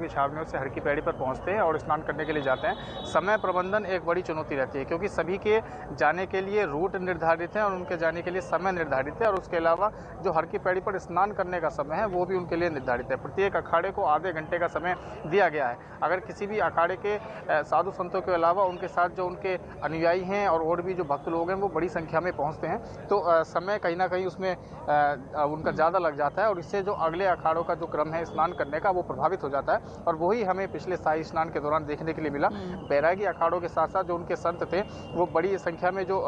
की छावनियों से हर की पैड़ी पर पहुंचते हैं और स्नान करने के लिए जाते हैं। समय प्रबंधन एक बड़ी चुनौती रहती है, क्योंकि सभी के जाने के लिए रूट निर्धारित है और उनके जाने के लिए समय निर्धारित है, और उसके अलावा जो हर की पैड़ी पर स्नान करने का समय है वो भी उनके लिए निर्धारित है। प्रत्येक अखाड़े को आधे घंटे का समय दिया गया है। अगर किसी भी अखाड़े के साधु संतों के अलावा उनके साथ जो उनके अनुयायी हैं और भी जो भक्त लोग हैं वो बड़ी संख्या में पहुंचते हैं, तो समय कहीं ना कहीं उसमें उनका ज़्यादा लग जाता है, और इससे जो अगले अखाड़ों का जो क्रम है स्नान करने का वो प्रभावित हो जाता है। और वही हमें पिछले शाही स्नान के दौरान देखने के लिए मिला। बैरागी अखाड़ों के साथ साथ जो उनके संत थे वो बड़ी संख्या में जो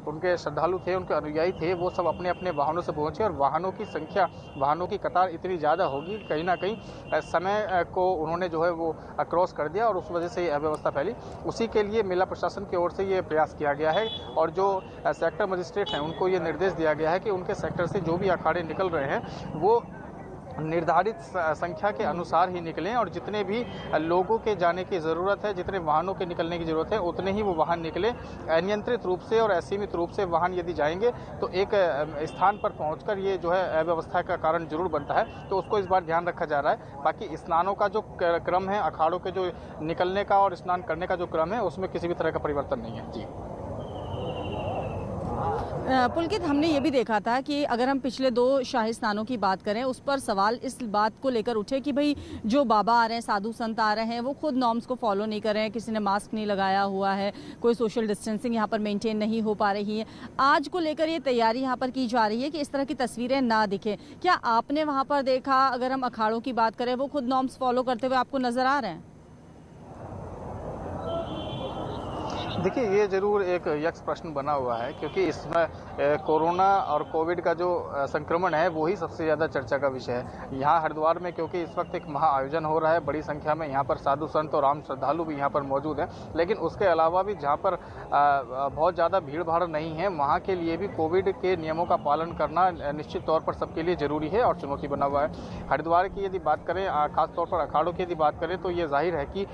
उनके श्रद्धालु थे, उनके अनुयायी थे, वो सब अपने अपने वाहनों से पहुंचे, और वाहनों की संख्या, वाहनों की कतार इतनी ज़्यादा होगी, कहीं ना कहीं समय को उन्होंने जो है वो क्रॉस कर दिया और उस वजह से ये अव्यवस्था फैली। उसी के लिए मेला प्रशासन की ओर से ये प्रयास किया गया है, और जो सेक्टर मजिस्ट्रेट हैं उनको ये निर्देश दिया गया है कि उनके सेक्टर से जो भी अखाड़े निकल रहे हैं वो निर्धारित संख्या के अनुसार ही निकलें, और जितने भी लोगों के जाने की ज़रूरत है, जितने वाहनों के निकलने की ज़रूरत है, उतने ही वो वाहन निकले। अनियंत्रित रूप से और असीमित रूप से वाहन यदि जाएंगे तो एक स्थान पर पहुंचकर ये जो है अव्यवस्था का कारण जरूर बनता है, तो उसको इस बार ध्यान रखा जा रहा है। बाकी स्नानों का जो क्रम है, अखाड़ों के जो निकलने का और स्नान करने का जो क्रम है, उसमें किसी भी तरह का परिवर्तन नहीं है। जी पुलकित, हमने ये भी देखा था कि अगर हम पिछले 2 शाही स्नानों की बात करें, उस पर सवाल इस बात को लेकर उठे कि भाई जो बाबा आ रहे हैं, साधु संत आ रहे हैं, वो खुद नॉर्म्स को फॉलो नहीं कर रहे हैं, किसी ने मास्क नहीं लगाया हुआ है, कोई सोशल डिस्टेंसिंग यहाँ पर मेंटेन नहीं हो पा रही है। आज को लेकर ये तैयारी यहाँ पर की जा रही है कि इस तरह की तस्वीरें ना दिखें। क्या आपने वहाँ पर देखा, अगर हम अखाड़ों की बात करें, वो खुद नॉर्म्स फॉलो करते हुए आपको नजर आ रहे हैं? देखिए, ये ज़रूर एक यक्ष प्रश्न बना हुआ है, क्योंकि इसमें कोरोना और कोविड का जो संक्रमण है वो ही सबसे ज़्यादा चर्चा का विषय है। यहाँ हरिद्वार में क्योंकि इस वक्त एक महा आयोजन हो रहा है, बड़ी संख्या में यहाँ पर साधु संत और आम श्रद्धालु भी यहाँ पर मौजूद हैं, लेकिन उसके अलावा भी जहाँ पर बहुत ज़्यादा भीड़ भाड़ नहीं है, वहाँ के लिए भी कोविड के नियमों का पालन करना निश्चित तौर पर सबके लिए ज़रूरी है और चुनौती बना हुआ है। हरिद्वार की यदि बात करें, खासतौर पर अखाड़ों की यदि बात करें, तो ये जाहिर है कि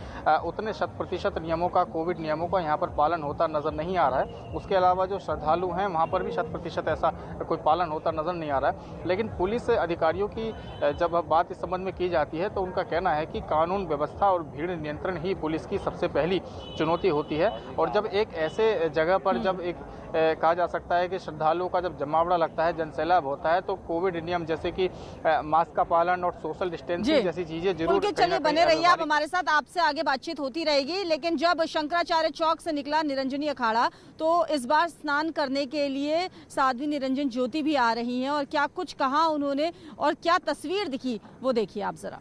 उतने 100% नियमों का, कोविड नियमों का यहाँ पर पालन होता नजर नहीं आ रहा है। उसके अलावा जो श्रद्धालु हैं वहाँ पर भी 100% ऐसा कोई पालन होता नजर नहीं आ रहा है। लेकिन पुलिस अधिकारियों की जब बात इस संबंध में की जाती है तो उनका कहना है कि कानून व्यवस्था और भीड़ नियंत्रण ही पुलिस की सबसे पहली चुनौती होती है। और जब एक ऐसे जगह पर जब एक कहा जा सकता है कि श्रद्धालुओं का जब जमावड़ा लगता है, जनसैलाब होता है, तो कोविड नियम जैसे कि मास्क का पालन और सोशल डिस्टेंसिंग जैसी चीजें जरूर। चलिए, बने रहिए आप हमारे साथ, आपसे आगे बातचीत होती रहेगी। लेकिन जब शंकराचार्य चौक से निकला निरंजनी अखाड़ा, तो इस बार स्नान करने के लिए साध्वी निरंजन ज्योति भी आ रही हैं, और क्या कुछ कहा उन्होंने और क्या तस्वीर दिखी वो देखिए आप जरा।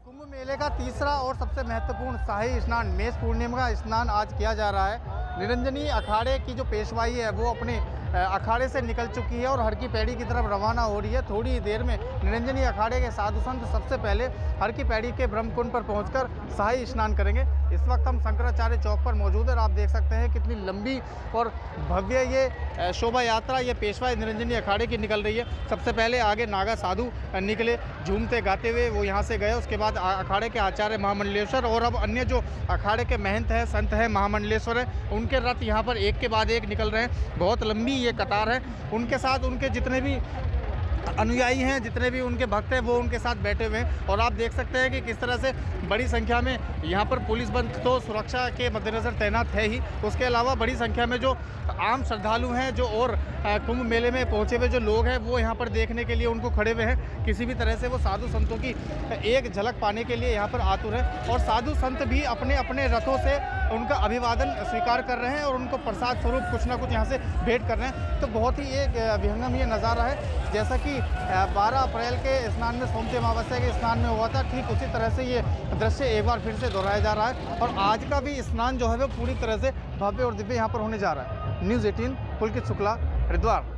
कुंभ मेले का तीसरा और सबसे महत्वपूर्ण शाही स्नान, मेष पूर्णिमा का स्नान आज किया जा रहा है। निरंजनी अखाड़े की जो पेशवाई है वो अपने अखाड़े से निकल चुकी है और हर की पैड़ी की तरफ रवाना हो रही है। थोड़ी देर में निरंजनी अखाड़े के साधु संत सबसे पहले हर की पैड़ी के ब्रह्मकुंड पर पहुंचकर शाही स्नान करेंगे। इस वक्त हम शंकराचार्य चौक पर मौजूद है और आप देख सकते हैं कितनी लंबी और भव्य ये शोभा यात्रा, ये पेशवाई निरंजनी अखाड़े की निकल रही है। सबसे पहले आगे नागा साधु निकले, झूमते गाते हुए वो यहाँ से गए। उसके बाद अखाड़े के आचार्य महामंडलेश्वर और अब अन्य जो अखाड़े के महंत हैं, संत हैं, महामंडलेश्वर हैं, उनके रथ यहाँ पर एक के बाद एक निकल रहे हैं। बहुत लंबी ये कतार है। उनके साथ उनके जितने भी अनुयायी हैं, जितने भी उनके भक्त हैं, वो उनके साथ बैठे हुए हैं। और आप देख सकते हैं कि किस तरह से बड़ी संख्या में यहाँ पर पुलिस बल तो सुरक्षा के मद्देनज़र तैनात है ही, उसके अलावा बड़ी संख्या में जो आम श्रद्धालु हैं, जो और कुंभ मेले में पहुँचे हुए जो लोग हैं, वो यहाँ पर देखने के लिए उनको खड़े हुए हैं। किसी भी तरह से वो साधु संतों की एक झलक पाने के लिए यहाँ पर आतुर है। और साधु संत भी अपने अपने रथों से उनका अभिवादन स्वीकार कर रहे हैं और उनको प्रसाद स्वरूप कुछ ना कुछ यहाँ से भेंट कर रहे हैं। तो बहुत ही एक विहंगम ये नज़ारा है, जैसा कि 12 अप्रैल के स्नान में, सोमती अमावस्या के स्नान में हुआ था, ठीक उसी तरह से ये दृश्य एक बार फिर से दोहराया जा रहा है। और आज का भी स्नान जो है वो पूरी तरह से भव्य और दिव्य यहाँ पर होने जा रहा है। न्यूज़ 18 पुलकित शुक्ला, हरिद्वार।